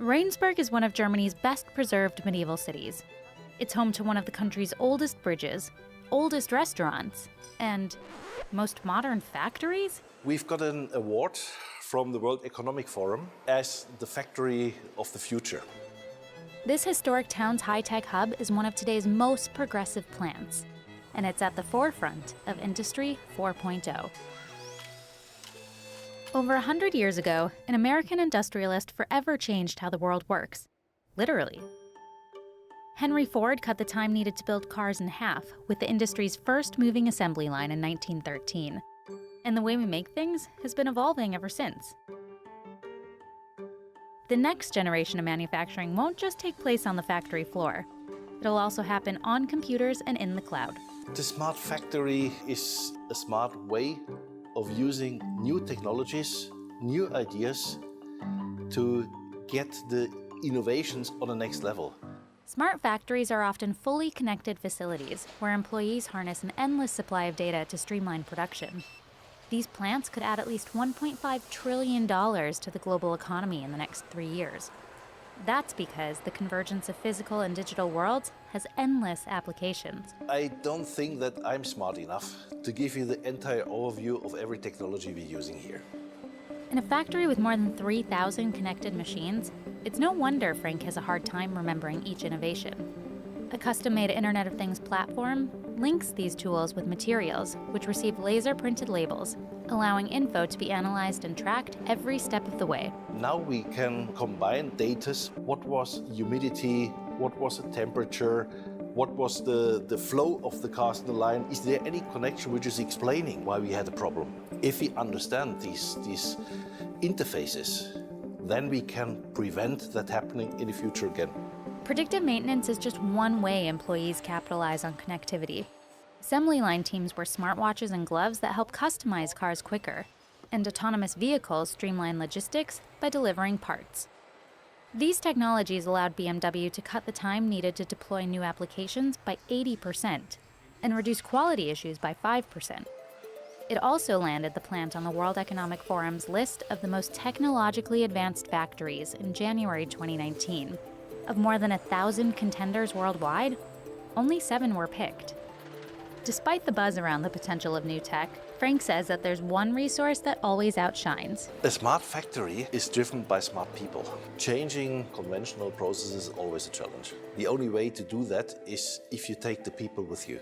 Rheinsberg is one of Germany's best-preserved medieval cities. It's home to one of the country's oldest bridges, oldest restaurants, and most modern factories? We've got an award from the World Economic Forum as the factory of the future. This historic town's high-tech hub is one of today's most progressive plants, and it's at the forefront of Industry 4.0. Over 100 years ago, an American industrialist forever changed how the world works. Literally. Henry Ford cut the time needed to build cars in half with the industry's first moving assembly line in 1913. And the way we make things has been evolving ever since. The next generation of manufacturing won't just take place on the factory floor. It'll also happen on computers and in the cloud. The smart factory is a smart way of using new technologies, new ideas to get the innovations on the next level. Smart factories are often fully connected facilities where employees harness an endless supply of data to streamline production. These plants could add at least $1.5 trillion to the global economy in the next 3 years. That's because the convergence of physical and digital worlds has endless applications. I don't think that I'm smart enough to give you the entire overview of every technology we're using here. In a factory with more than 3,000 connected machines, it's no wonder Frank has a hard time remembering each innovation. A custom-made Internet of Things platform links these tools with materials which receive laser-printed labels, allowing info to be analyzed and tracked every step of the way. Now we can combine data. What was humidity? What was the temperature? What was the flow of the cars in the line? Is there any connection which is explaining why we had a problem? If we understand these interfaces, then we can prevent that happening in the future again. Predictive maintenance is just one way employees capitalize on connectivity. Assembly line teams wear smartwatches and gloves that help customize cars quicker, and autonomous vehicles streamline logistics by delivering parts. These technologies allowed BMW to cut the time needed to deploy new applications by 80% and reduce quality issues by 5%. It also landed the plant on the World Economic Forum's list of the most technologically advanced factories in January 2019. Of more than 1,000 contenders worldwide, only 7 were picked. Despite the buzz around the potential of new tech, Frank says that there's one resource that always outshines. A smart factory is driven by smart people. Changing conventional processes is always a challenge. The only way to do that is if you take the people with you.